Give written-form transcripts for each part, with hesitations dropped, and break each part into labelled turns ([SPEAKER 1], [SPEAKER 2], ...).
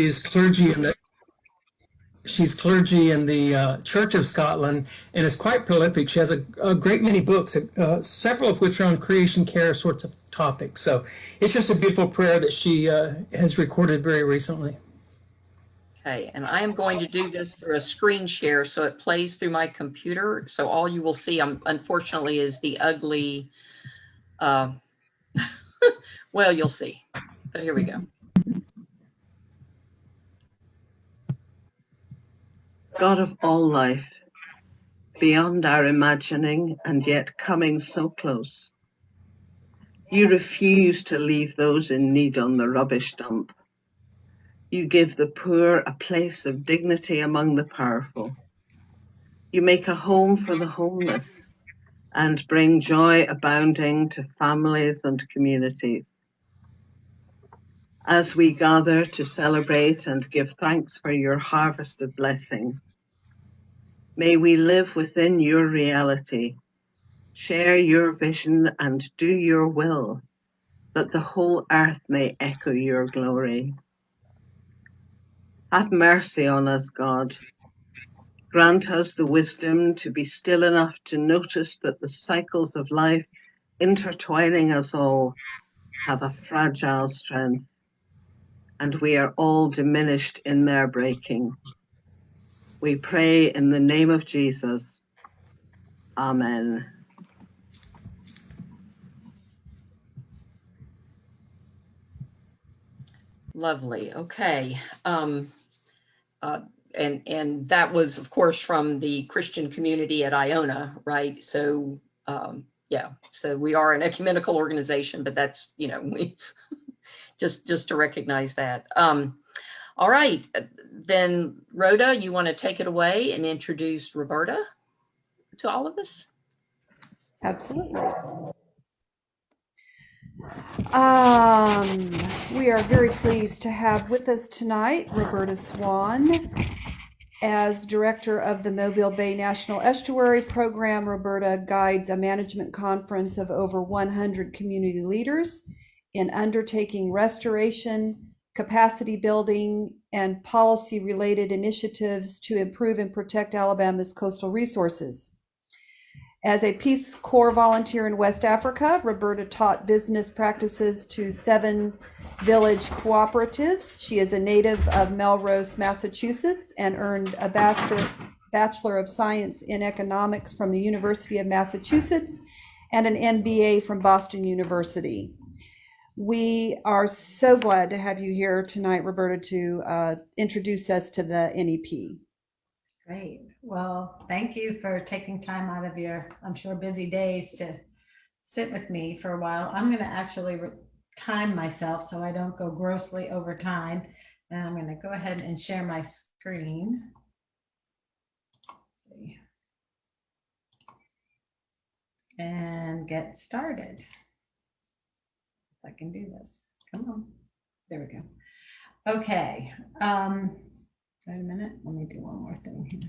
[SPEAKER 1] She's clergy in the she's clergy in the Church of Scotland and is quite prolific. She has a great many books, several of which are on creation care sorts of topics. So it's just a beautiful prayer that she has recorded very recently.
[SPEAKER 2] Okay, and I am going to do this through a screen share, so it plays through my computer. So all you will see, unfortunately, is the ugly, well, you'll see. But here we go.
[SPEAKER 3] God of all life, beyond our imagining and yet coming so close. You refuse to leave those in need on the rubbish dump. You give the poor a place of dignity among the powerful. You make a home for the homeless and bring joy abounding to families and communities. As we gather to celebrate and give thanks for your harvest of blessing, may we live within your reality, share your vision and do your will, that the whole earth may echo your glory. Have mercy on us, God. Grant us the wisdom to be still enough to notice that the cycles of life intertwining us all have a fragile strength, and we are all diminished in their breaking. We pray in the name of Jesus. Amen.
[SPEAKER 2] Lovely. Okay. And that was, of course, from the Christian community at Iona, right? So, yeah. So we are an ecumenical organization, but that's, we just to recognize that. All right, then Rhoda, you want to take it away and introduce Roberta to all of us?
[SPEAKER 4] Absolutely. We are very pleased to have with us tonight Roberta Swann. As director of the Mobile Bay National Estuary Program, Roberta guides a management conference of over 100 community leaders in undertaking restoration, capacity building, and policy-related initiatives to improve and protect Alabama's coastal resources. As a Peace Corps volunteer in West Africa, Roberta taught business practices to 7 village cooperatives. She is a native of Melrose, Massachusetts, and earned a Bachelor of Science in Economics from the University of Massachusetts and an MBA from Boston University. We are so glad to have you here tonight, Roberta, to introduce us to the NEP.
[SPEAKER 5] Great. Well, thank you for taking time out of your, I'm sure, busy days to sit with me for a while. I'm going to actually time myself so I don't go grossly over time. And I'm going to go ahead and share my screen. Let's see. And get started. If I can do this. Come on. There we go. Okay. Wait a minute, let me do one more thing here.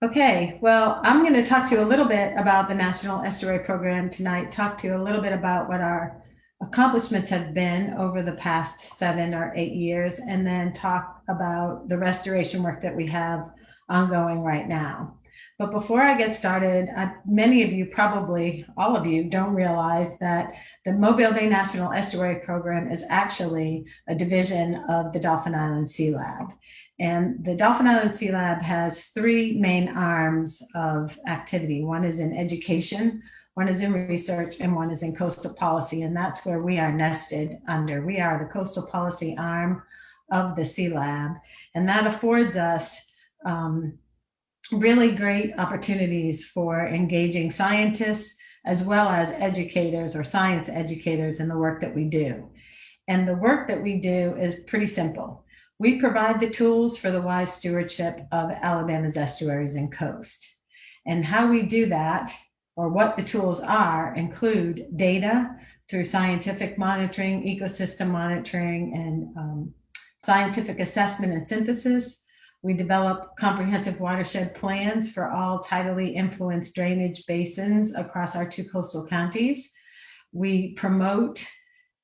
[SPEAKER 5] Okay, well, I'm going to talk to you a little bit about the National Estuary Program tonight, talk to you a little bit about what our accomplishments have been over the past 7 or 8 years, and then talk about the restoration work that we have ongoing right now. But before I get started, many of you, probably all of you, don't realize that the Mobile Bay National Estuary Program is actually a division of the Dolphin Island Sea Lab. And the Dolphin Island Sea Lab has 3 main arms of activity. One is in education, one is in research, and one is in coastal policy. And that's where we are nested under. We are the coastal policy arm of the Sea Lab. And that affords us really great opportunities for engaging scientists as well as educators or science educators in the work that we do. And the work that we do is pretty simple. We provide the tools for the wise stewardship of Alabama's estuaries and coast. And how we do that, or what the tools are, include data through scientific monitoring, ecosystem monitoring, and scientific assessment and synthesis. We develop comprehensive watershed plans for all tidally influenced drainage basins across our 2 coastal counties. We promote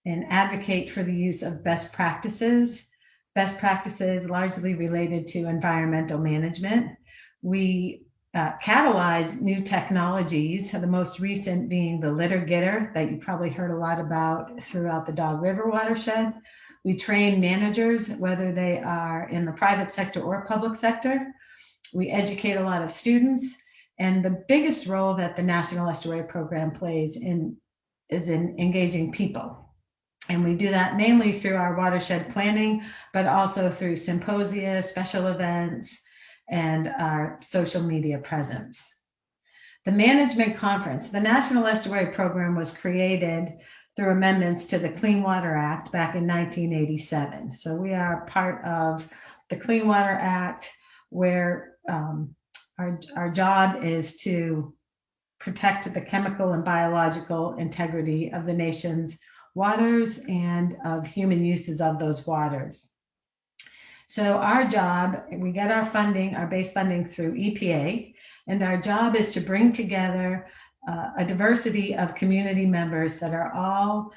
[SPEAKER 5] and advocate for the use of best practices largely related to environmental management. We catalyze new technologies, the most recent being the litter getter that you probably heard a lot about throughout the Dog River watershed. We train managers, whether they are in the private sector or public sector. We educate a lot of students. And the biggest role that the National Estuary Program plays is in engaging people. And we do that mainly through our watershed planning, but also through symposia, special events, and our social media presence. The Management Conference. The National Estuary Program was created through amendments to the Clean Water Act back in 1987. So we are part of the Clean Water Act, where our job is to protect the chemical and biological integrity of the nation's waters and of human uses of those waters. So our job, we get our funding, our base funding through EPA, and our job is to bring together a diversity of community members that are all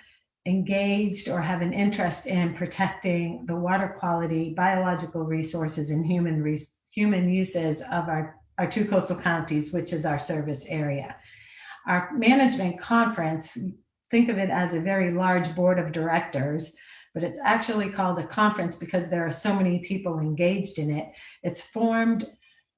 [SPEAKER 5] engaged or have an interest in protecting the water quality, biological resources, and human uses of our two coastal counties, which is our service area. Our management conference, think of it as a very large board of directors, but it's actually called a conference because there are so many people engaged in it.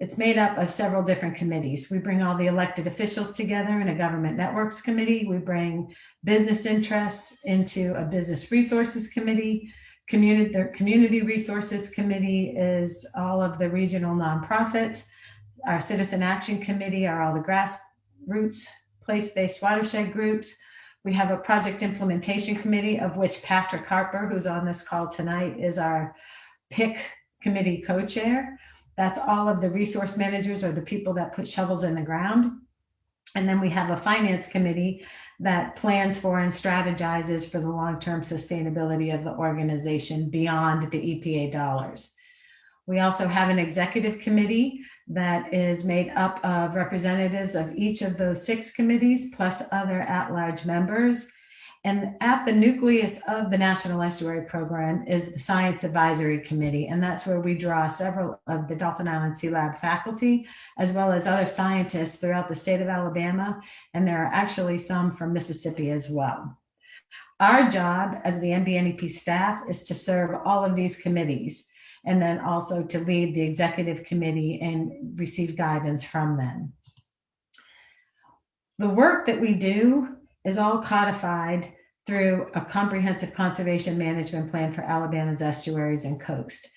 [SPEAKER 5] It's made up of several different committees. We bring all the elected officials together in a government networks committee. We bring business interests into a business resources committee. The community resources committee is all of the regional nonprofits. Our citizen action committee are all the grassroots place-based watershed groups. We have a project implementation committee, of which Patrick Harper, who's on this call tonight, is our PIC committee co-chair. That's all of the resource managers, or the people that put shovels in the ground. And then we have a finance committee that plans for and strategizes for the long-term sustainability of the organization beyond the EPA dollars. We also have an executive committee that is made up of representatives of each of those 6 committees, plus other at-large members. And at the nucleus of the National Estuary Program is the Science Advisory Committee, and that's where we draw several of the Dolphin Island Sea Lab faculty, as well as other scientists throughout the state of Alabama, and there are actually some from Mississippi as well. Our job as the NBNEP staff is to serve all of these committees, and then also to lead the executive committee and receive guidance from them. The work that we do is all codified through a comprehensive conservation management plan for Alabama's estuaries and coast.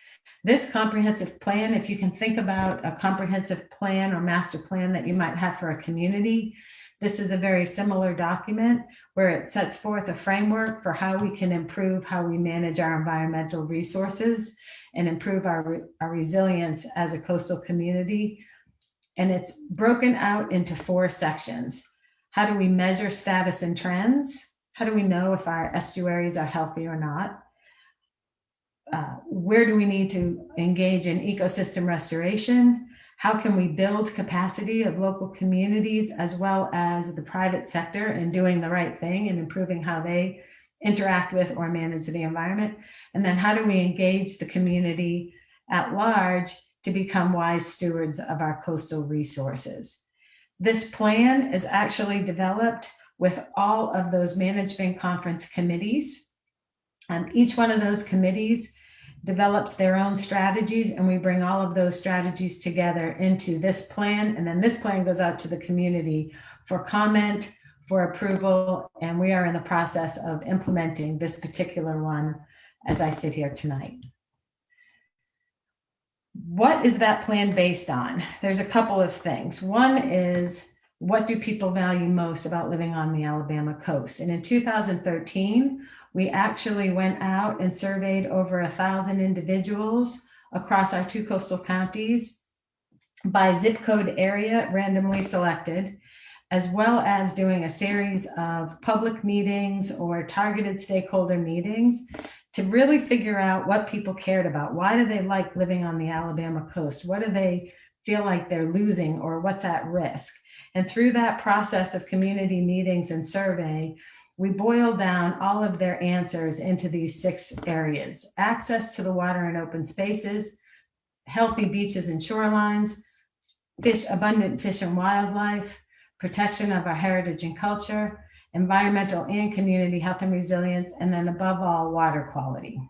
[SPEAKER 5] This comprehensive plan, if you can think about a comprehensive plan or master plan that you might have for a community, this is a very similar document where it sets forth a framework for how we can improve how we manage our environmental resources and improve our resilience as a coastal community. And it's broken out into 4 sections. How do we measure status and trends? How do we know if our estuaries are healthy or not? Where do we need to engage in ecosystem restoration? How can we build capacity of local communities as well as the private sector in doing the right thing and improving how they interact with or manage the environment? And then how do we engage the community at large to become wise stewards of our coastal resources? This plan is actually developed with all of those management conference committees. Each one of those committees develops their own strategies, and we bring all of those strategies together into this plan. And then this plan goes out to the community for comment, for approval, and we are in the process of implementing this particular one as I sit here tonight. What is that plan based on? There's a couple of things. One is, what do people value most about living on the Alabama coast? And in 2013, we actually went out and surveyed over 1,000 individuals across our 2 coastal counties by zip code area, randomly selected, as well as doing a series of public meetings or targeted stakeholder meetings to really figure out what people cared about. Why do they like living on the Alabama coast? What do they feel like they're losing, or what's at risk? And through that process of community meetings and survey, we boiled down all of their answers into these 6 areas: access to the water and open spaces, healthy beaches and shorelines, abundant fish and wildlife, protection of our heritage and culture, environmental and community health and resilience, and then above all, water quality.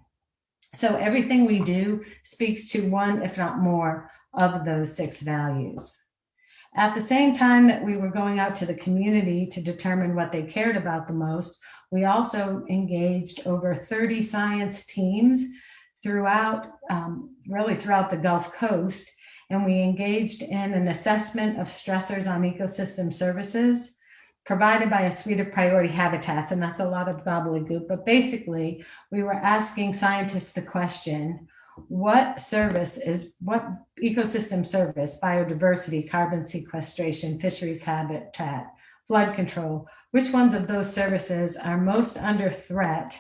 [SPEAKER 5] So everything we do speaks to one, if not more, of those 6 values. At the same time that we were going out to the community to determine what they cared about the most, we also engaged over 30 science teams throughout, really throughout the Gulf Coast, and we engaged in an assessment of stressors on ecosystem services provided by a suite of priority habitats, and that's a lot of gobbledygook, but basically we were asking scientists the question, what ecosystem service, biodiversity, carbon sequestration, fisheries habitat, flood control, which ones of those services are most under threat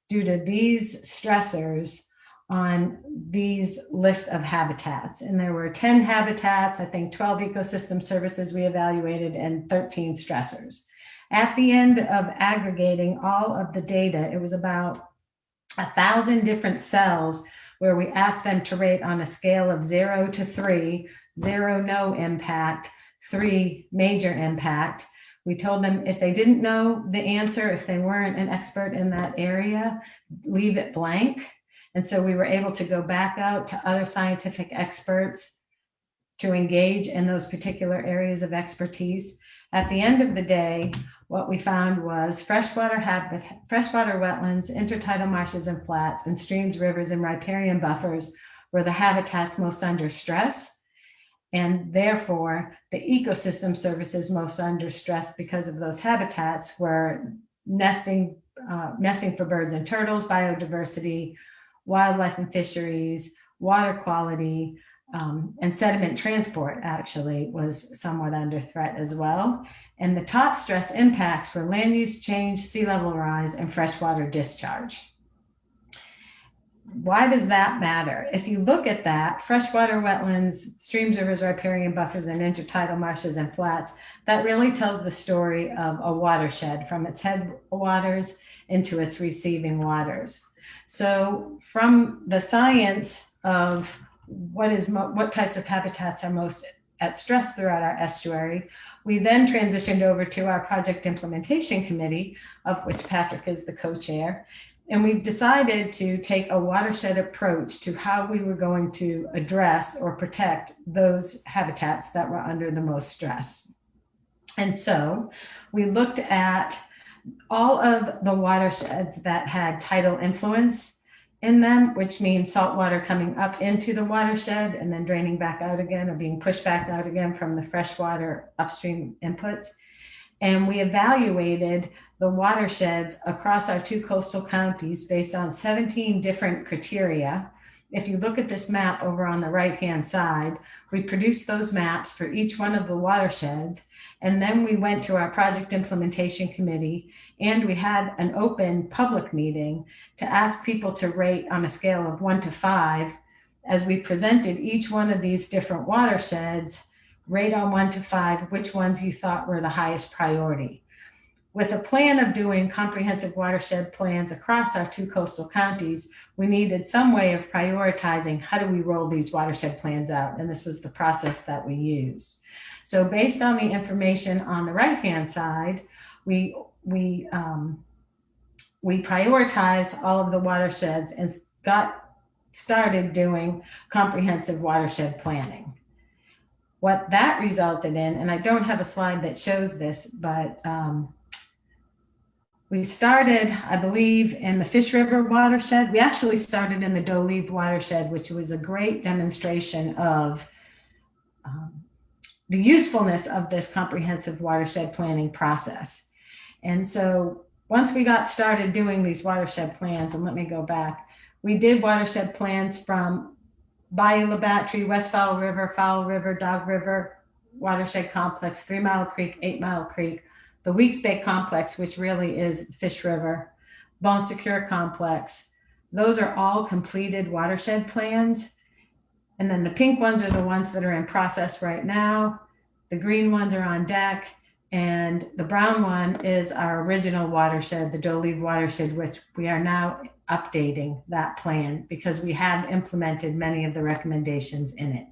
[SPEAKER 5] due to these stressors on these list of habitats? And there were 10 habitats, I think 12 ecosystem services we evaluated, and 13 stressors. At the end of aggregating all of the data, it was about 1,000 different cells where we asked them to rate on a scale of 0 to 3, 0 no impact, 3 major impact. We told them if they didn't know the answer, if they weren't an expert in that area, leave it blank. And so we were able to go back out to other scientific experts to engage in those particular areas of expertise. At the end of the day, what we found was freshwater wetlands, intertidal marshes and flats, and streams, rivers, and riparian buffers were the habitats most under stress, and therefore the ecosystem services most under stress because of those habitats were nesting for birds and turtles, biodiversity, wildlife and fisheries, water quality, and sediment transport actually was somewhat under threat as well. And the top stress impacts were land use change, sea level rise, and freshwater discharge. Why does that matter? If you look at that, freshwater wetlands, streams, rivers, riparian buffers, and intertidal marshes and flats, that really tells the story of a watershed from its headwaters into its receiving waters. So from the science of what types of habitats are most at stress throughout our estuary, we then transitioned over to our project implementation committee, of which Patrick is the co-chair. And we've decided to take a watershed approach to how we were going to address or protect those habitats that were under the most stress. And so we looked at all of the watersheds that had tidal influence in them, which means salt water coming up into the watershed and then draining back out again or being pushed back out again from the freshwater upstream inputs. And we evaluated the watersheds across our 2 coastal counties based on 17 different criteria. If you look at this map over on the right-hand side, we produced those maps for each one of the watersheds. And then we went to our project implementation committee and we had an open public meeting to ask people to rate on a scale of 1 to 5 as we presented each one of these different watersheds, rate on 1 to 5, which ones you thought were the highest priority. With a plan of doing comprehensive watershed plans across our 2 coastal counties, we needed some way of prioritizing how do we roll these watershed plans out, and this was the process that we used. So based on the information on the right-hand side, we prioritized all of the watersheds and got started doing comprehensive watershed planning. What that resulted in, and I don't have a slide that shows this, but we started, I believe, in the Fish River watershed. We actually started in the Dolphin watershed, which was a great demonstration of the usefulness of this comprehensive watershed planning process. And so once we got started doing these watershed plans, and let me go back, we did watershed plans from Bayou La Battery, West Fowl River, Dog River, Watershed Complex, 3 Mile Creek, 8 Mile Creek, the Weeks Bay Complex, which really is Fish River, Bon Secure Complex. Those are all completed watershed plans. And then the pink ones are the ones that are in process right now. The green ones are on deck. And the brown one is our original watershed, the Dolphin watershed, which we are now updating that plan because we have implemented many of the recommendations in it.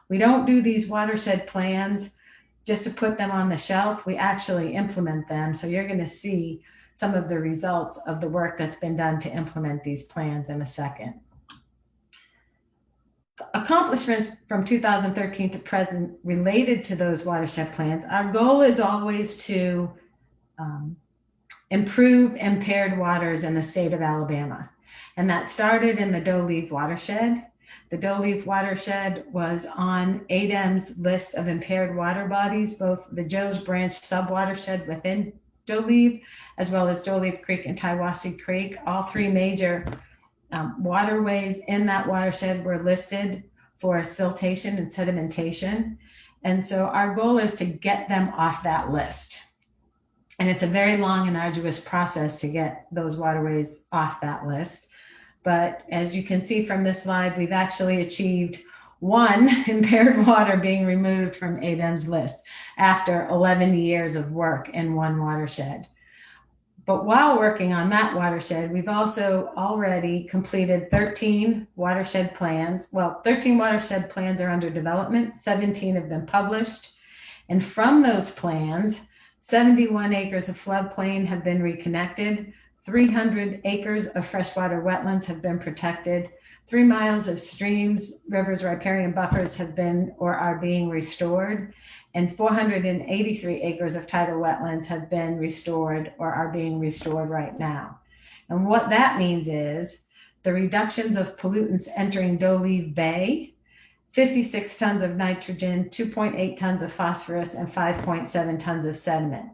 [SPEAKER 5] We don't do these watershed plans just to put them on the shelf. We actually implement them. So you're going to see some of the results of the work that's been done to implement these plans in a second. Accomplishments from 2013 to present related to those watershed plans. Our goal is always to improve impaired waters in the state of Alabama. And that started in the Dolphin watershed. The Dolphin watershed was on ADEM's list of impaired water bodies, both the Joe's Branch subwatershed within Dolphin, as well as Dolphin Creek and Taiwasi Creek. All three major waterways in that watershed were listed for siltation and sedimentation. And so our goal is to get them off that list. And it's a very long and arduous process to get those waterways off that list. But as you can see from this slide, we've actually achieved one impaired water being removed from ADEM's list after 11 years of work in one watershed. But while working on that watershed, we've also already completed 13 watershed plans. Well, 13 watershed plans are under development, 17 have been published. And from those plans, 71 acres of floodplain have been reconnected, 300 acres of freshwater wetlands have been protected, 3 miles of streams, rivers, riparian buffers have been or are being restored, and 483 acres of tidal wetlands have been restored or are being restored right now. And what that means is the reductions of pollutants entering Dolphin Bay, 56 tons of nitrogen, 2.8 tons of phosphorus, and 5.7 tons of sediment.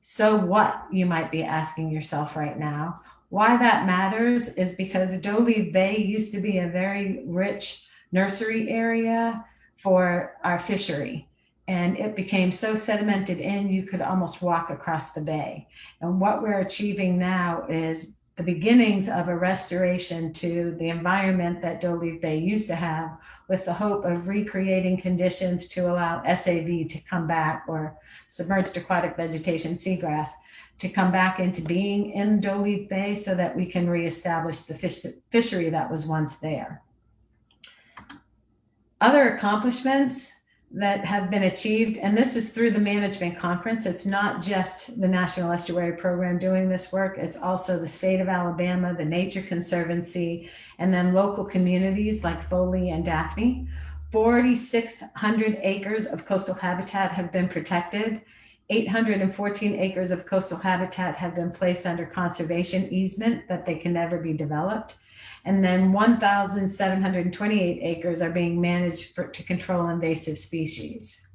[SPEAKER 5] So what, you might be asking yourself right now. Why that matters is because Dolphin Bay used to be a very rich nursery area for our fishery. And it became so sedimented in, you could almost walk across the bay. And what we're achieving now is the beginnings of a restoration to the environment that Dolphin Bay used to have, with the hope of recreating conditions to allow SAV to come back, or submerged aquatic vegetation, seagrass, to come back into being in Dolphin Bay so that we can reestablish the fishery that was once there. Other accomplishments that have been achieved, and this is through the management conference. It's not just the National Estuary Program doing this work. It's also the state of Alabama, the Nature Conservancy, and then local communities like Foley and Daphne. 4,600 acres of coastal habitat have been protected. 814 acres of coastal habitat have been placed under conservation easement that they can never be developed. And then 1,728 acres are being managed to control invasive species.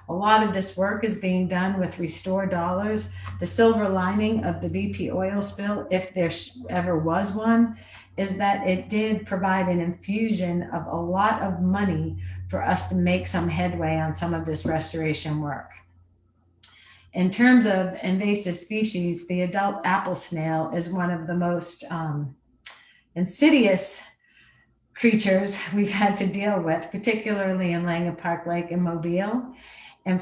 [SPEAKER 5] A lot of this work is being done with restore dollars. The silver lining of the BP oil spill, if there ever was one, is that it did provide an infusion of a lot of money for us to make some headway on some of this restoration work. In terms of invasive species, the adult apple snail is one of the most insidious creatures we've had to deal with, particularly in Langham Park Lake in Mobile. And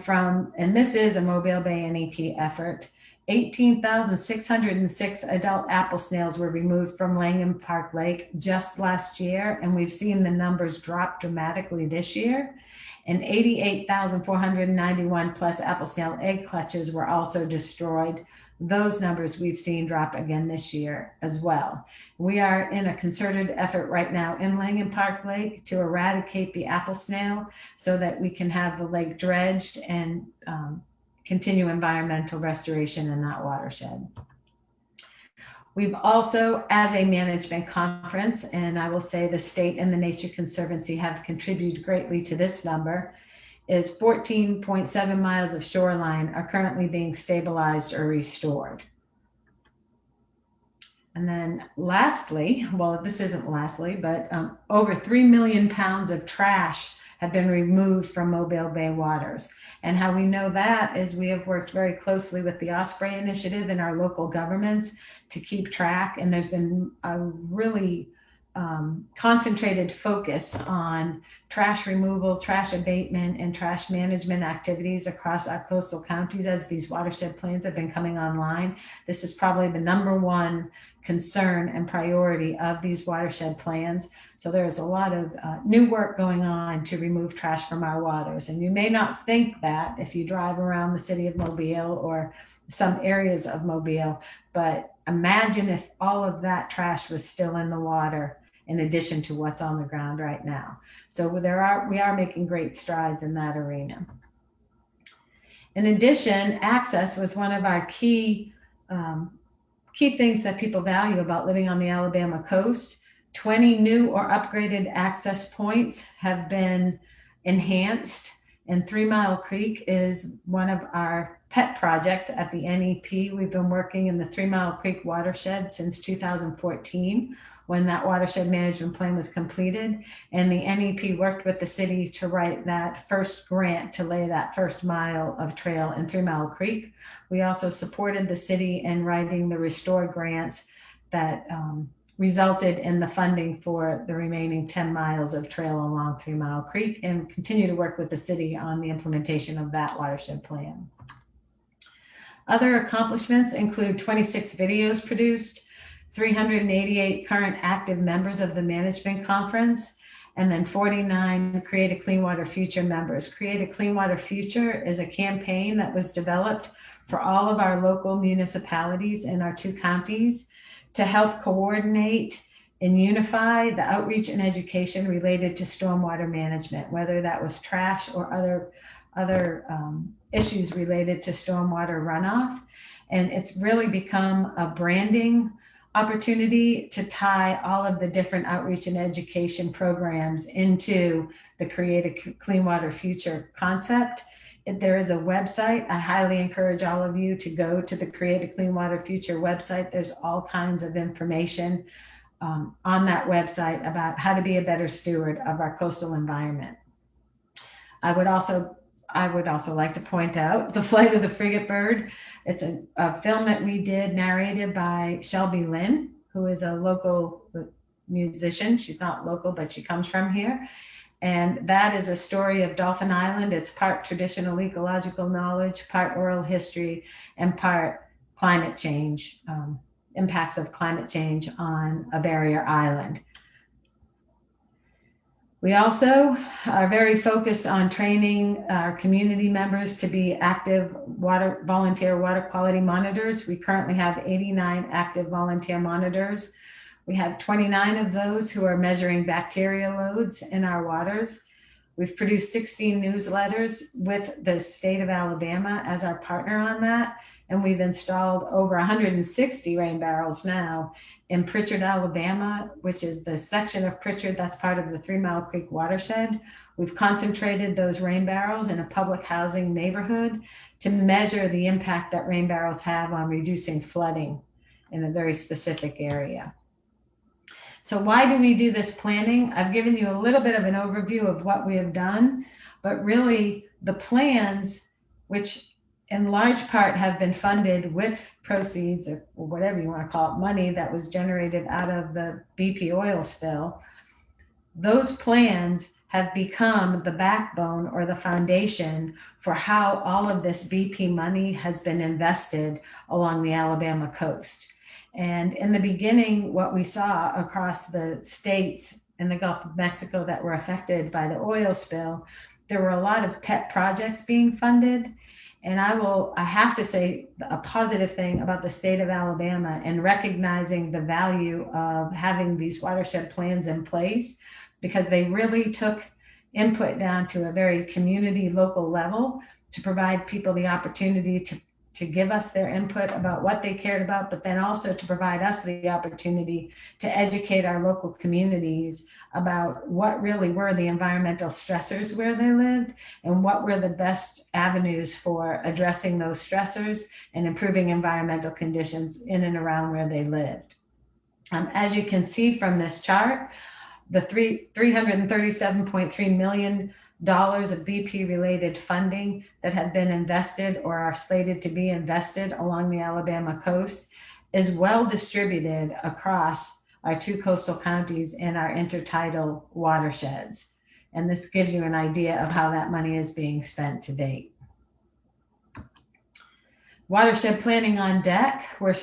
[SPEAKER 5] this is a Mobile Bay NEP effort. 18,606 adult apple snails were removed from Langham Park Lake just last year, and we've seen the numbers drop dramatically this year. And 88,491 plus apple snail egg clutches were also destroyed. Those numbers we've seen drop again this year as well. We are in a concerted effort right now in Langham Park Lake to eradicate the apple snail so that we can have the lake dredged and continue environmental restoration in that watershed. We've also, as a management conference, and I will say the state and the Nature Conservancy have contributed greatly to this number, is 14.7 miles of shoreline are currently being stabilized or restored. And then lastly, well, this isn't lastly, but over 3 million pounds of trash have been removed from Mobile Bay waters. And how we know that is we have worked very closely with the Osprey Initiative and our local governments to keep track. And there's been a really concentrated focus on trash removal, trash abatement, and trash management activities across our coastal counties as these watershed plans have been coming online. This is probably the #1 concern and priority of these watershed plans. So there's a lot of new work going on to remove trash from our waters. And you may not think that if you drive around the city of Mobile or some areas of Mobile, but imagine if all of that trash was still in the water in addition to what's on the ground right now. So we are making great strides in that arena. In addition, access was one of our key things that people value about living on the Alabama coast. 20 new or upgraded access points have been enhanced, and 3 Mile Creek is one of our pet projects at the NEP. We've been working in the 3 Mile Creek watershed since 2014, when that watershed management plan was completed, and the NEP worked with the city to write that first grant to lay that first mile of trail in 3 Mile Creek. We also supported the city in writing the Restore grants that resulted in the funding for the remaining 10 miles of trail along 3 Mile Creek, and continue to work with the city on the implementation of that watershed plan. Other accomplishments include 26 videos produced, 388 current active members of the management conference, and then 49 Create a Clean Water Future members. Create a Clean Water Future is a campaign that was developed for all of our local municipalities in our 2 counties to help coordinate and unify the outreach and education related to stormwater management, whether that was trash or other issues related to stormwater runoff. And it's really become a branding opportunity to tie all of the different outreach and education programs into the Create a Clean Water Future concept. There is a website. I highly encourage all of you to go to the Create a Clean Water Future website. There's all kinds of information on that website about how to be a better steward of our coastal environment. I would also like to point out The Flight of the Frigate Bird. It's a film that we did, narrated by Shelby Lynn, who is a local musician. She's not local, but she comes from here. And that is a story of Dolphin Island. It's part traditional ecological knowledge, part oral history, and part climate change, impacts of climate change on a barrier island. We also are very focused on training our community members to be active volunteer water quality monitors. We currently have 89 active volunteer monitors. We have 29 of those who are measuring bacteria loads in our waters. We've produced 16 newsletters with the state of Alabama as our partner on that. And we've installed over 160 rain barrels now in Pritchard, Alabama, which is the section of Pritchard that's part of the 3 Mile Creek watershed. We've concentrated those rain barrels in a public housing neighborhood to measure the impact that rain barrels have on reducing flooding in a very specific area. So why do we do this planning? I've given you a little bit of an overview of what we have done, but really the plans, which in large part have been funded with proceeds or whatever you want to call it, money that was generated out of the BP oil spill. Those plans have become the backbone or the foundation for how all of this BP money has been invested along the Alabama coast. And in the beginning, what we saw across the states in the Gulf of Mexico that were affected by the oil spill, there were a lot of pet projects being funded. And I have to say a positive thing about the state of Alabama and recognizing the value of having these watershed plans in place, because they really took input down to a very community local level to provide people the opportunity to give us their input about what they cared about, but then also to provide us the opportunity to educate our local communities about what really were the environmental stressors where they lived and what were the best avenues for addressing those stressors and improving environmental conditions in and around where they lived. As you can see from this chart, the $337.3 million of BP related funding that have been invested or are slated to be invested along the Alabama coast is well distributed across our 2 coastal counties and our intertidal watersheds. And this gives you an idea of how that money is being spent to date. Watershed planning on deck. We're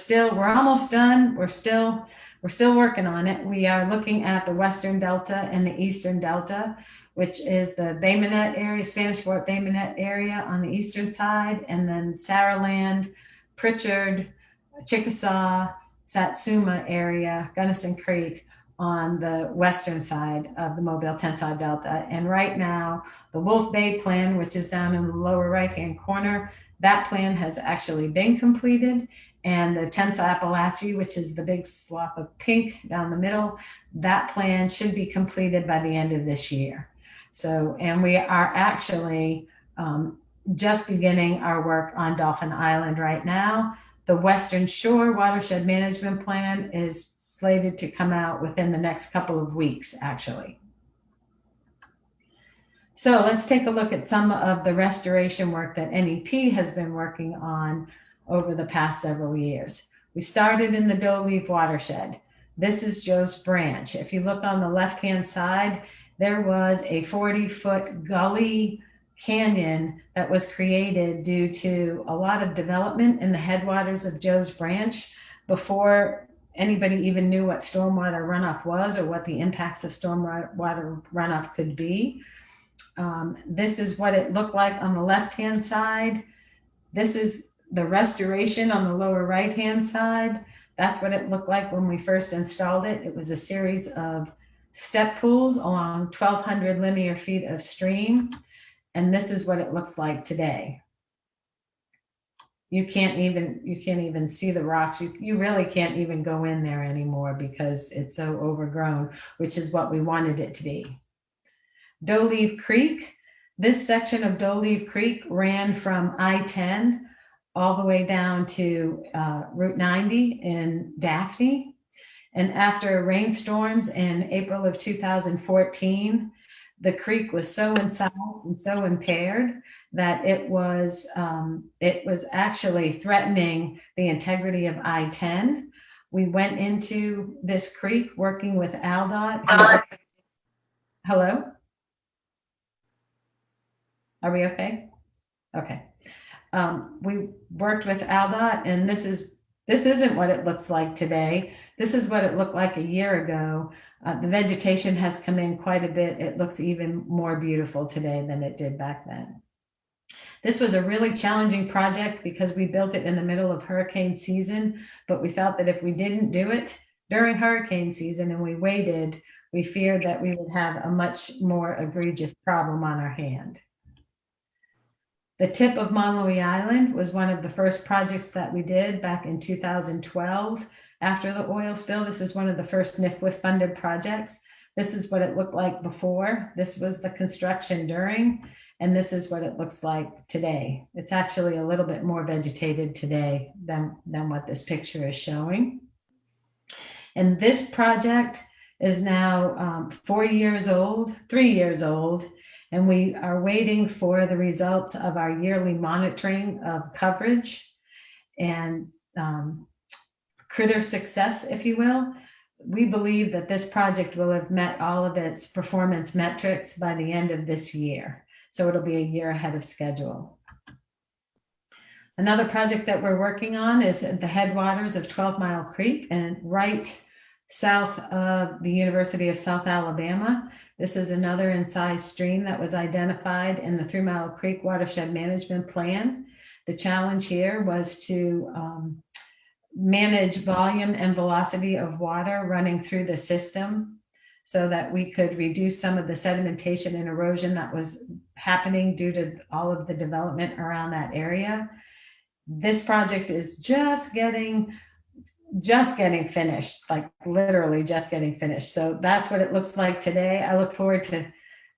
[SPEAKER 5] almost done. We're still working on it. We are looking at the Western Delta and the Eastern Delta, which is the Bay Minette area, Spanish Fort Bay Minette area on the eastern side, and then Saraland, Pritchard, Chickasaw, Satsuma area, Gunnison Creek on the western side of the Mobile Tensile Delta. And right now, the Wolf Bay plan, which is down in the lower right-hand corner, that plan has actually been completed. And the Tensile Appalachia, which is the big swath of pink down the middle, that plan should be completed by the end of this year. So, and we are actually just beginning our work on Dolphin Island right now. The Western Shore Watershed Management Plan is slated to come out within the next couple of weeks, actually. So let's take a look at some of the restoration work that NEP has been working on over the past several years. We started in the Doleave watershed. This is Joe's Branch. If you look on the left-hand side, there was a 40-foot gully canyon that was created due to a lot of development in the headwaters of Joe's Branch before anybody even knew what stormwater runoff was or what the impacts of stormwater runoff could be. This is what it looked like on the left-hand side. This is the restoration on the lower right-hand side. That's what it looked like when we first installed it. It was a series of step pools along 1,200 linear feet of stream. And this is what it looks like today. You can't even see the rocks. You really can't even go in there anymore because it's so overgrown, which is what we wanted it to be. Doleave Creek. This section of Doleave Creek ran from I-10 all the way down to Route 90 in Daphne. And after rainstorms in April of 2014, the creek was so incised and so impaired that it was actually threatening the integrity of I-10. We went into this creek working with ALDOT. Hello? Are we okay? Okay. We worked with ALDOT, and this isn't what it looks like today. This is what it looked like a year ago. The vegetation has come in quite a bit. It looks even more beautiful today than it did back then. This was a really challenging project because we built it in the middle of hurricane season, but we felt that if we didn't do it during hurricane season and we waited, we feared that we would have a much more egregious problem on our hand. The tip of Mongolia Island was one of the first projects that we did back in 2012 after the oil spill. This is one of the first NIFWIF funded projects. This is what it looked like before. This was the construction during, and this is what it looks like today. It's actually a little bit more vegetated today than what this picture is showing. And this project is now 4 years old, 3 years old, and we are waiting for the results of our yearly monitoring of coverage and critter success, if you will. We believe that this project will have met all of its performance metrics by the end of this year. So it'll be a year ahead of schedule. Another project that we're working on is at the headwaters of 12 Mile Creek and right south of the University of South Alabama. This is another incised stream that was identified in the 3 Mile Creek Watershed Management Plan. The challenge here was to manage volume and velocity of water running through the system so that we could reduce some of the sedimentation and erosion that was happening due to all of the development around that area. This project is just getting finished, like literally just getting finished. So that's what it looks like today. I look forward to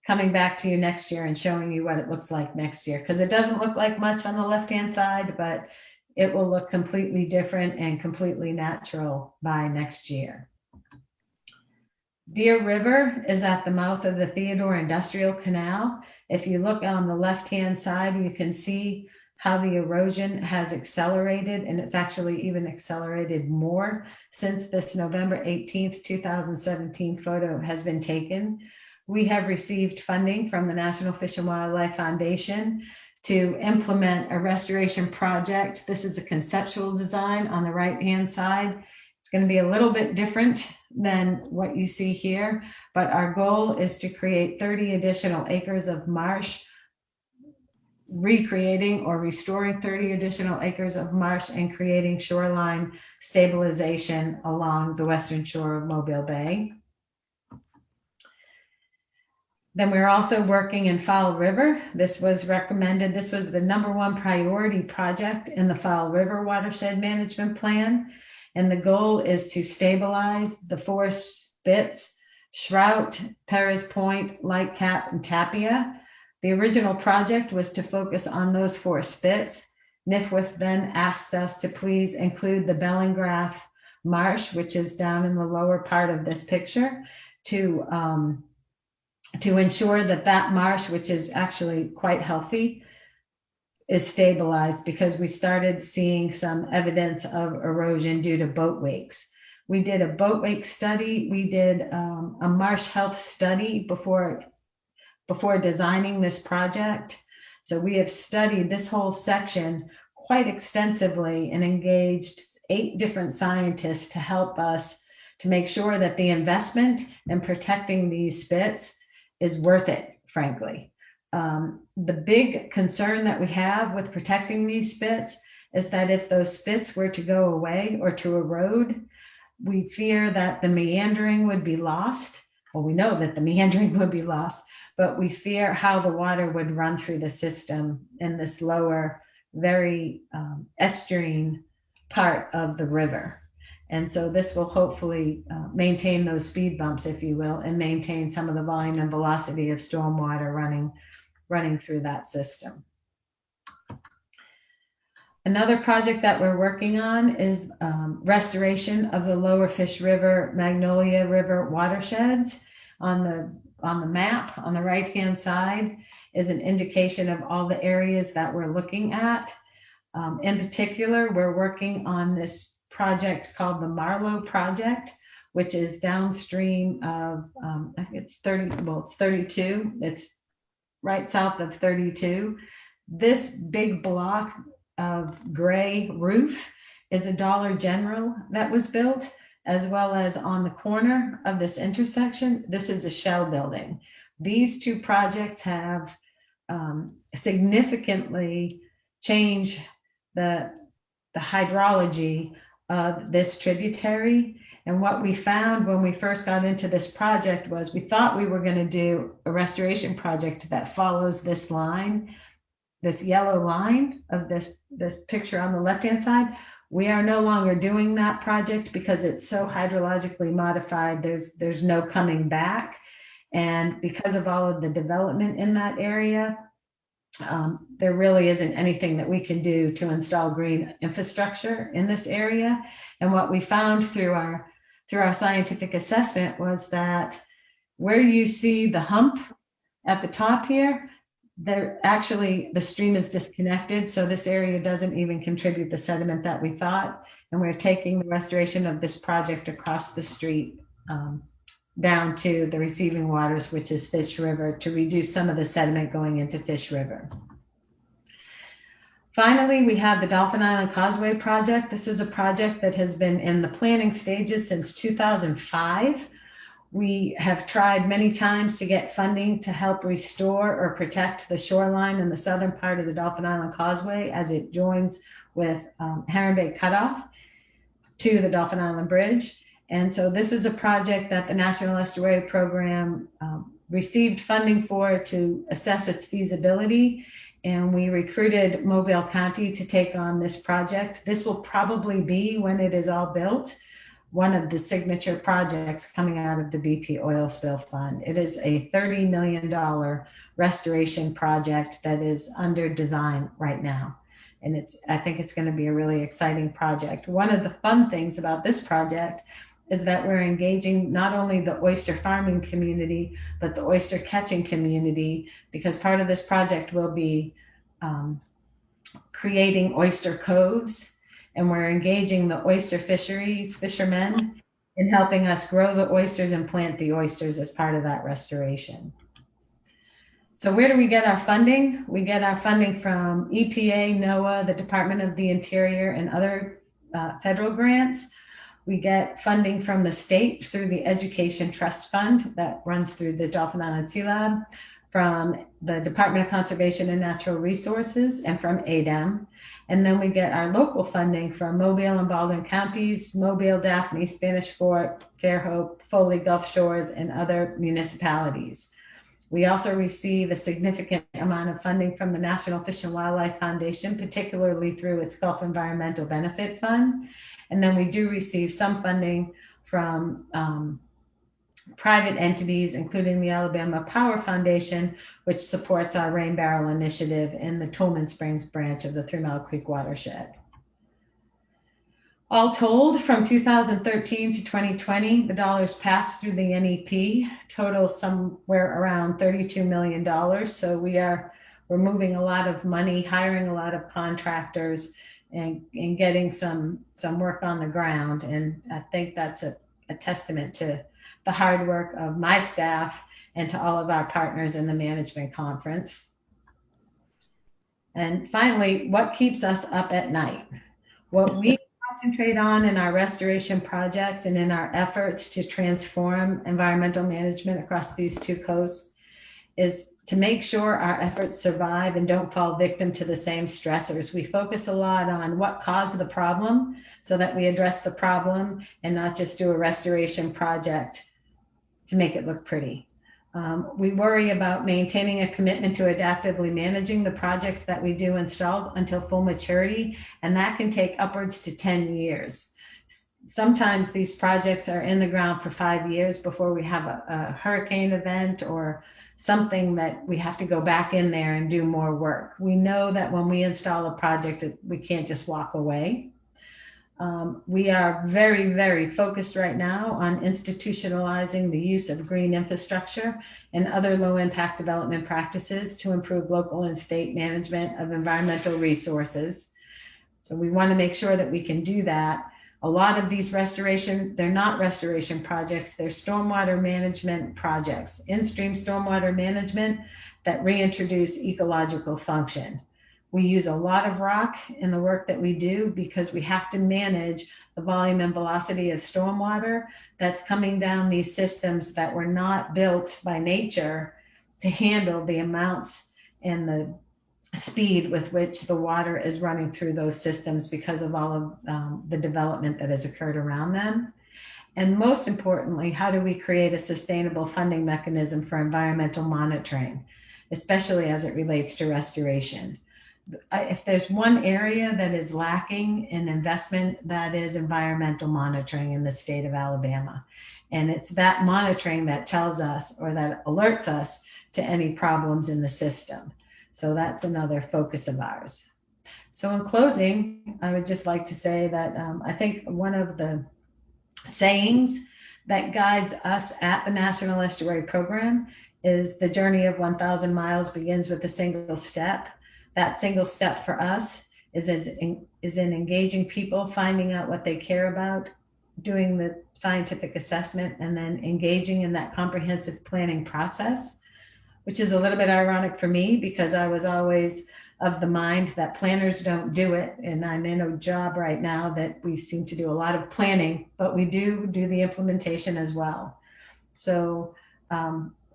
[SPEAKER 5] coming back to you next year and showing you what it looks like next year, because it doesn't look like much on the left-hand side, but it will look completely different and completely natural by next year. Deer River is at the mouth of the Theodore Industrial Canal. If you look on the left-hand side, you can see how the erosion has accelerated, and it's actually even accelerated more since this November 18th, 2017 photo has been taken. We have received funding from the National Fish and Wildlife Foundation to implement a restoration project. This is a conceptual design on the right-hand side. It's going to be a little bit different than what you see here, but our goal is to create 30 additional acres of marsh, recreating or restoring 30 additional acres of marsh and creating shoreline stabilization along the western shore of Mobile Bay. Then we're also working in Fowl River. This was recommended. This was the #1 priority project in the Fowl River Watershed Management Plan. And the goal is to stabilize the forest spits, Shrout, Perez Point, Lightcap, and Tapia. The original project was to focus on those 4 spits. NIFWF then asked us to please include the Bellingrath Marsh, which is down in the lower part of this picture, to ensure that that marsh, which is actually quite healthy, is stabilized, because we started seeing some evidence of erosion due to boat wakes. We did a boat wake study. We did a marsh health study before designing this project. So we have studied this whole section quite extensively and engaged 8 different scientists to help us to make sure that the investment in protecting these spits is worth it, frankly. The big concern that we have with protecting these spits is that if those spits were to go away or to erode, we fear that the meandering would be lost. Well, we know that the meandering would be lost, but we fear how the water would run through the system in this lower, very estuarine part of the river. And so this will hopefully maintain those speed bumps, if you will, and maintain some of the volume and velocity of stormwater running through that system. Another project that we're working on is restoration of the Lower Fish River, Magnolia River watersheds. On the map on the right-hand side is an indication of all the areas that we're looking at. In particular, we're working on this project called the Marlow Project, which is downstream of, I think it's 32. It's right south of 32. This big block of gray roof is a Dollar General that was built, as well as on the corner of this intersection, this is a Shell building. These 2 projects have significantly changed the hydrology of this tributary. And what we found when we first got into this project was we thought we were going to do a restoration project that follows this line, this yellow line of this picture on the left-hand side. We are no longer doing that project because it's so hydrologically modified. There's no coming back. And because of all of the development in that area, there really isn't anything that we can do to install green infrastructure in this area. And what we found through our scientific assessment was that where you see the hump at the top here, the stream is disconnected. So this area doesn't even contribute the sediment that we thought. And we're taking the restoration of this project across the street down to the receiving waters, which is Fish River, to reduce some of the sediment going into Fish River. Finally, we have the Dolphin Island Causeway project. This is a project that has been in the planning stages since 2005. We have tried many times to get funding to help restore or protect the shoreline in the southern part of the Dolphin Island Causeway as it joins with Heron Bay Cutoff to the Dolphin Island Bridge. And so this is a project that the National Estuary Program received funding for to assess its feasibility. And we recruited Mobile County to take on this project. This will probably be, when it is all built, one of the signature projects coming out of the BP Oil Spill Fund. It is a $30 million restoration project that is under design right now. And I think it's going to be a really exciting project. One of the fun things about this project is that we're engaging not only the oyster farming community, but the oyster catching community, because part of this project will be creating oyster coves, and we're engaging the oyster fishermen in helping us grow the oysters and plant the oysters as part of that restoration. So where do we get our funding? We get our funding from EPA, NOAA, the Department of the Interior, and other federal grants. We get funding from the state through the Education Trust Fund that runs through the Dolphin Island Sea Lab, from the Department of Conservation and Natural Resources, and from ADEM. And then we get our local funding from Mobile and Baldwin counties, Mobile, Daphne, Spanish Fort, Fairhope, Foley, Gulf Shores, and other municipalities. We also receive a significant amount of funding from the National Fish and Wildlife Foundation, particularly through its Gulf Environmental Benefit Fund. And then we do receive some funding from private entities, including the Alabama Power Foundation, which supports our Rain Barrel Initiative in the Tolman Springs branch of the 3 Mile Creek watershed. All told, from 2013 to 2020, the dollars passed through the NEP total somewhere around $32 million. So we're moving a lot of money, hiring a lot of contractors, and getting some work on the ground. And I think that's a testament to the hard work of my staff and to all of our partners in the management conference. And finally, what keeps us up at night? What we concentrate on in our restoration projects and in our efforts to transform environmental management across these two coasts is to make sure our efforts survive and don't fall victim to the same stressors. We focus a lot on what caused the problem so that we address the problem and not just do a restoration project to make it look pretty. We worry about maintaining a commitment to adaptively managing the projects that we do install until full maturity, and that can take upwards to 10 years. Sometimes these projects are in the ground for 5 years before we have a hurricane event or something that we have to go back in there and do more work. We know that when we install a project, we can't just walk away. We are very, very focused right now on institutionalizing the use of green infrastructure and other low impact development practices to improve local and state management of environmental resources. So we want to make sure that we can do that. A lot of these they're not restoration projects, they're stormwater management projects, in-stream stormwater management that reintroduce ecological function. We use a lot of rock in the work that we do because we have to manage the volume and velocity of stormwater that's coming down these systems that were not built by nature to handle the amounts and the speed with which the water is running through those systems because of all of the development that has occurred around them. And most importantly, how do we create a sustainable funding mechanism for environmental monitoring, especially as it relates to restoration? If there's one area that is lacking in investment, that is environmental monitoring in the state of Alabama. And it's that monitoring that tells us or that alerts us to any problems in the system. So that's another focus of ours. So in closing, I would just like to say that I think one of the sayings that guides us at the National Estuary Program is the journey of 1,000 miles begins with a single step. That single step for us is in engaging people, finding out what they care about, doing the scientific assessment, and then engaging in that comprehensive planning process, which is a little bit ironic for me because I was always of the mind that planners don't do it. And I'm in a job right now that we seem to do a lot of planning, but we do the implementation as well. So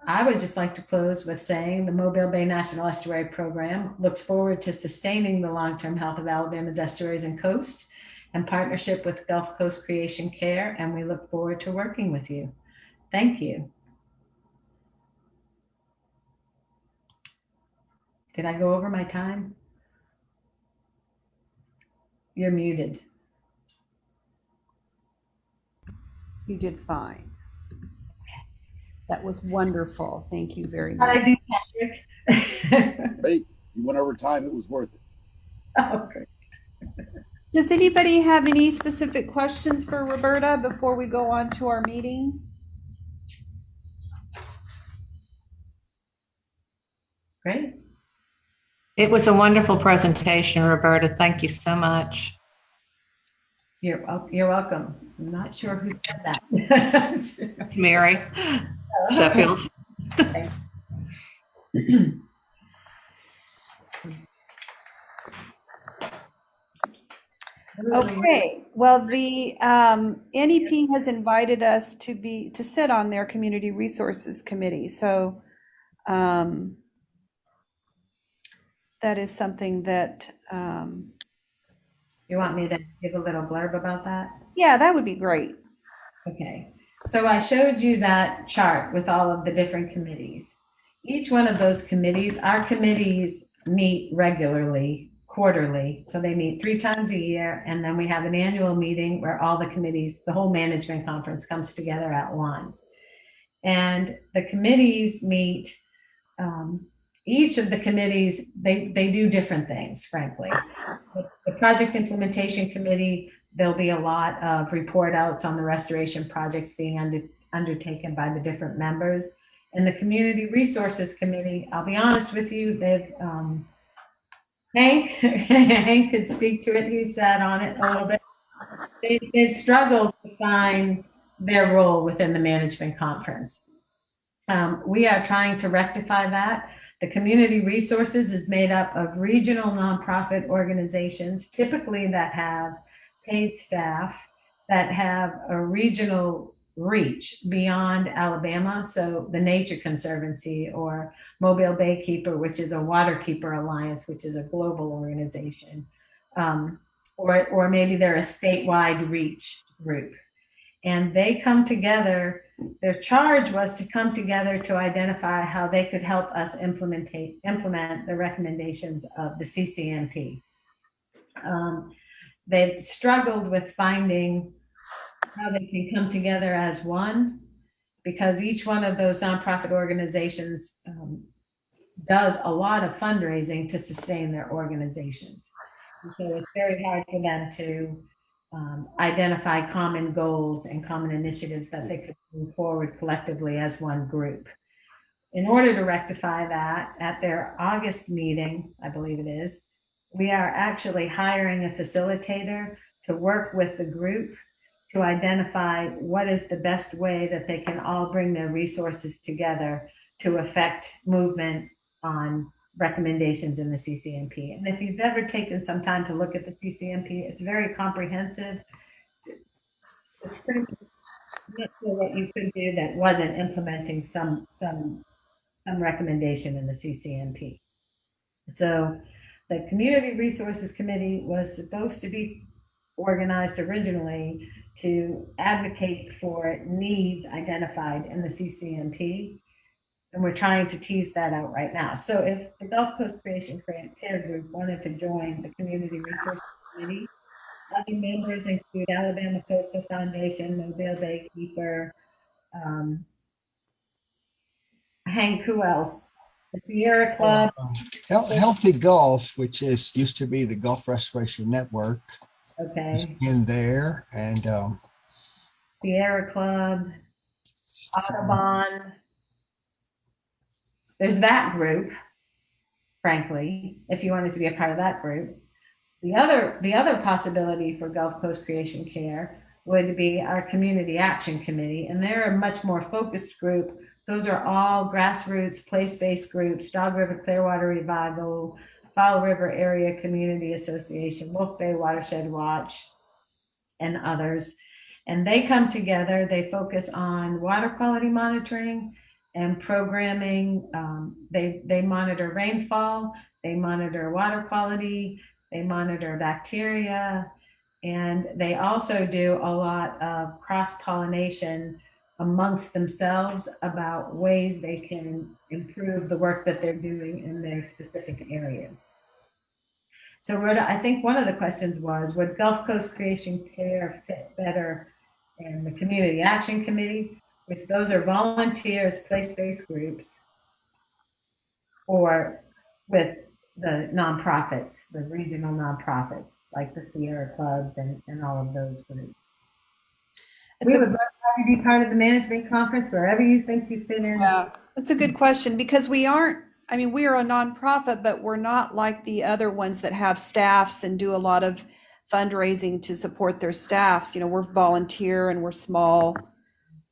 [SPEAKER 5] I would just like to close with saying the Mobile Bay National Estuary Program looks forward to sustaining the long-term health of Alabama's estuaries and coast in partnership with Gulf Coast Creation Care, and we look forward to working with you. Thank you. Did I go over my time? You're muted.
[SPEAKER 4] You did fine. That was wonderful. Thank you very
[SPEAKER 5] How'd
[SPEAKER 4] much.
[SPEAKER 5] I do, Patrick?
[SPEAKER 6] Great. You went over time. It was worth it.
[SPEAKER 5] Oh, great.
[SPEAKER 4] Does anybody have any specific questions for Roberta before we go on to our meeting?
[SPEAKER 5] Great.
[SPEAKER 7] It was a wonderful presentation, Roberta. Thank you so much.
[SPEAKER 5] You're welcome. I'm not sure who said that.
[SPEAKER 7] Mary Sheffield.
[SPEAKER 4] Okay, well, the NEP has invited us to sit on their Community Resources Committee, so that is something that,
[SPEAKER 5] You want me to give a little blurb about that?
[SPEAKER 4] yeah, that would be great.
[SPEAKER 5] Okay, so I showed you that chart with all of the different committees. Each one of those committees, our committees meet regularly, quarterly. So they meet 3 times a year, and then we have an annual meeting where all the committees, the whole management conference comes together at once. And the committees meet, each of the committees, they do different things, frankly. The project implementation committee, there'll be a lot of report outs on the restoration projects being undertaken by the different members. And the community resources committee, I'll be honest with you, they've, Hank could speak to it. He sat on it a little bit. They've struggled to find their role within the management conference. We are trying to rectify that. The community resources is made up of regional nonprofit organizations, typically that have paid staff, that have a regional reach beyond Alabama. So the Nature Conservancy or Mobile Bay Keeper, which is a Waterkeeper Alliance, which is a global organization. Or maybe they're a statewide reach group. And they come together, their charge was to come together to identify how they could help us implement the recommendations of the CCNP. They've struggled with finding how they can come together as one, because each one of those nonprofit organizations does a lot of fundraising to sustain their organizations. And so it's very hard for them to identify common goals and common initiatives that they could move forward collectively as one group. In order to rectify that, at their August meeting, I believe it is, we are actually hiring a facilitator to work with the group to identify what is the best way that they can all bring their resources together to affect movement on recommendations in the CCNP. And if you've ever taken some time to look at the CCNP, it's very comprehensive. It's pretty much not sure what you could do that wasn't implementing some recommendation in the CCNP. So the Community Resources Committee was supposed to be organized originally to advocate for needs identified in the CCNP. And we're trying to tease that out right now. So if the Gulf Coast Creation Care Group wanted to join the Community Resource Committee, other members include Alabama Coastal Foundation, Mobile Bay Keeper, Hank, who else? The Sierra Club.
[SPEAKER 8] Healthy Gulf, which used to be the Gulf Restoration Network,
[SPEAKER 5] Okay.
[SPEAKER 8] in there, and
[SPEAKER 5] Sierra Club, Audubon. There's that group, frankly, if you wanted to be a part of that group. The other possibility for Gulf Coast Creation Care would be our Community Action Committee, and they're a much more focused group. Those are all grassroots, place-based groups: Dog River Clearwater Revival, Fowl River Area Community Association, Wolf Bay Watershed Watch, and others. And they come together, they focus on water quality monitoring and programming. They monitor rainfall, they monitor water quality, they monitor bacteria, and they also do a lot of cross-pollination amongst themselves about ways they can improve the work that they're doing in their specific areas. So Rhoda, I think one of the questions was, would Gulf Coast Creation Care fit better in the Community Action Committee, which those are volunteers, place-based groups, or with the nonprofits, the regional nonprofits, like the Sierra Clubs and all of those groups? We would love to have you be part of the management conference wherever you think you fit in.
[SPEAKER 4] Yeah, that's a good question, because we aren't I mean, we are a nonprofit, but we're not like the other ones that have staffs and do a lot of fundraising to support their staffs. You know, we're volunteer and we're small.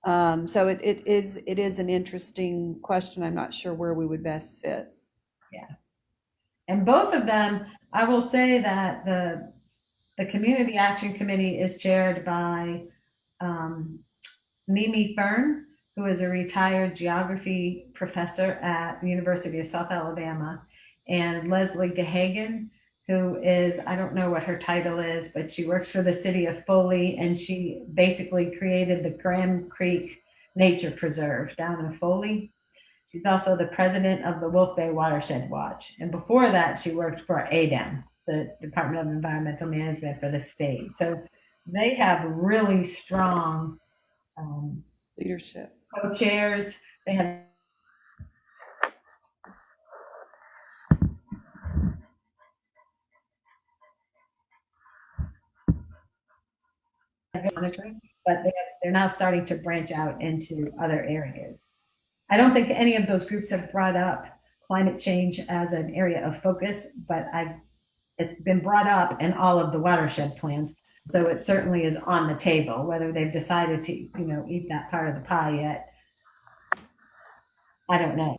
[SPEAKER 4] So it is an interesting question. I'm not sure where we would best fit.
[SPEAKER 5] Yeah. And both of them, I will say that the Community Action Committee is chaired by Mimi Fern, who is a retired geography professor at the University of South Alabama, and Leslie Gahagan, who is, I don't know what her title is, but she works for the city of Foley, and she basically created the Graham Creek Nature Preserve down in Foley. She's also the president of the Wolf Bay Watershed Watch. And before that, she worked for ADEM, the Department of Environmental Management for the state. So they have really strong
[SPEAKER 4] Leadership.
[SPEAKER 5] co-chairs. They have monitoring, but they're now starting to branch out into other areas. I don't think any of those groups have brought up climate change as an area of focus, but it's been brought up in all of the watershed plans. So it certainly is on the table. Whether they've decided to, eat that part of the pie yet, I don't know.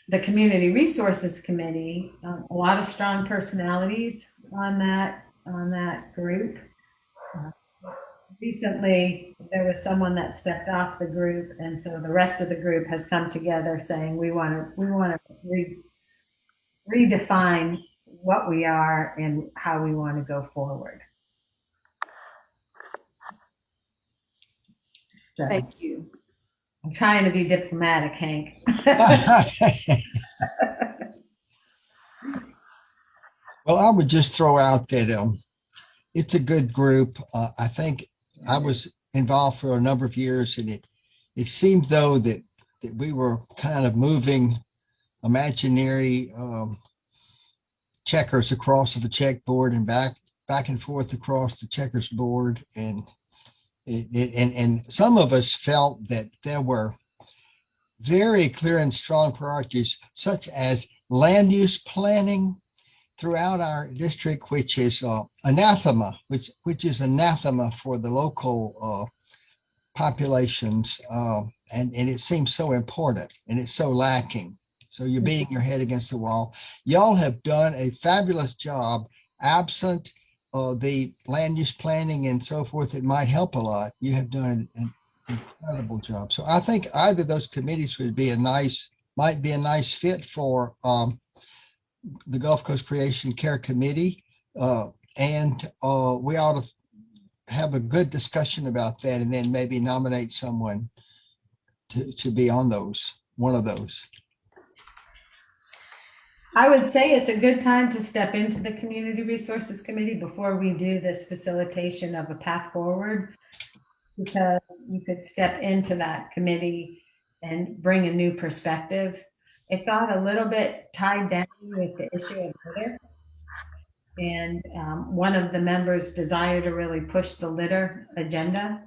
[SPEAKER 5] The Community Resources Committee, a lot of strong personalities on that group. Recently, there was someone that stepped off the group, and so the rest of the group has come together saying we want to redefine what we are and how we want to go forward. So,
[SPEAKER 4] Thank you.
[SPEAKER 5] I'm trying to be diplomatic, Hank.
[SPEAKER 8] Well, I would just throw out that it's a good group. I think I was involved for a number of years, and it seemed though that we were kind of moving imaginary checkers across of a checkboard and back and forth across the checkers board, and and some of us felt that there were very clear and strong priorities, such as land use planning throughout our district, which is anathema, which is anathema for the local populations, and it seems so important, and it's so lacking. So you're beating your head against the wall. Y'all have done a fabulous job. Absent the land use planning and so forth, it might help a lot. You have done an incredible job. So I think either of those committees might be a nice fit for the Gulf Coast Creation Care Committee, and we ought to have a good discussion about that, and then maybe nominate someone to be on one of those.
[SPEAKER 5] I would say it's a good time to step into the Community Resources Committee before we do this facilitation of a path forward, because you could step into that committee and bring a new perspective. It got a little bit tied down with the issue of litter, and one of the members' desire to really push the litter agenda.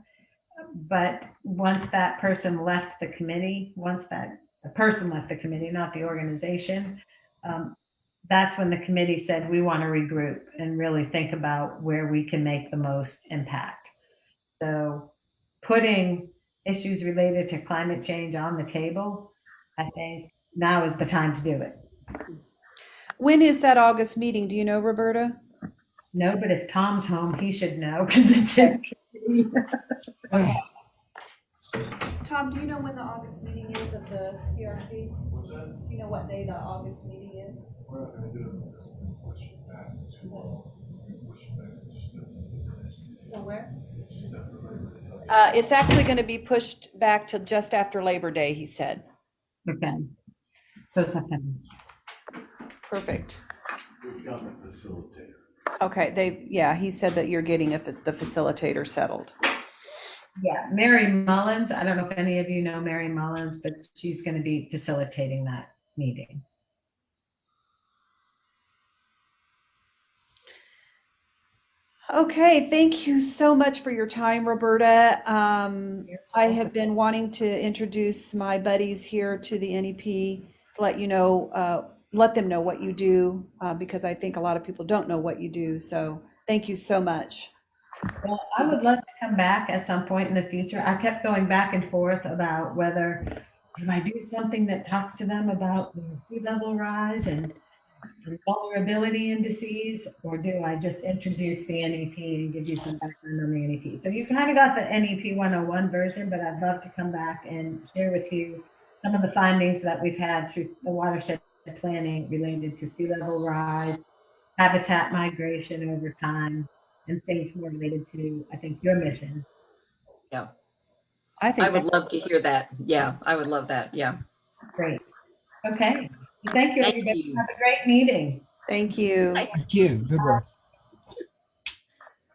[SPEAKER 5] But once that person left the committee, the person left the committee, not the organization, that's when the committee said, we want to regroup and really think about where we can make the most impact. So putting issues related to climate change on the table, I think now is the time to do it.
[SPEAKER 4] When is that August meeting? Do you know, Roberta?
[SPEAKER 5] No, but if Tom's home, he should know because it's his committee.
[SPEAKER 4] Tom, do you know when the August meeting is of the CRC?
[SPEAKER 9] What's that?
[SPEAKER 4] Do you know what day the August meeting is?
[SPEAKER 9] We're not gonna do it because we push it back to, push it back to just
[SPEAKER 4] So where?
[SPEAKER 9] just after Labor Day.
[SPEAKER 4] It's actually going to be pushed back to just after Labor Day, he said.
[SPEAKER 5] Okay. So September.
[SPEAKER 4] Perfect.
[SPEAKER 9] We've got the facilitator.
[SPEAKER 4] Okay, he said that you're getting the facilitator settled.
[SPEAKER 5] Yeah, Mary Mullins. I don't know if any of you know Mary Mullins, but she's going to be facilitating that meeting.
[SPEAKER 4] Okay, thank you so much for your time, Roberta. I have been wanting to introduce my buddies here to the NEP, let you know, let them know what you do, because I think a lot of people don't know what you do. So thank you so much.
[SPEAKER 5] Well, I would love to come back at some point in the future. I kept going back and forth about whether do I do something that talks to them about sea level rise and vulnerability indices, or do I just introduce the NEP and give you some background on the NEP? So you kind of got the NEP 101 version, but I'd love to come back and share with you some of the findings that we've had through the watershed planning related to sea level rise, habitat migration over time, and things more related to, I think, your mission.
[SPEAKER 2] Yeah.
[SPEAKER 4] I
[SPEAKER 2] I
[SPEAKER 4] think
[SPEAKER 2] would
[SPEAKER 4] that's
[SPEAKER 2] love to hear that. Yeah, I would love that. Yeah.
[SPEAKER 5] Great. Okay. Well, thank you,
[SPEAKER 2] Thank
[SPEAKER 5] everybody.
[SPEAKER 2] you.
[SPEAKER 5] Have a great meeting.
[SPEAKER 4] thank you.
[SPEAKER 2] Thank
[SPEAKER 8] Thank you. Good work.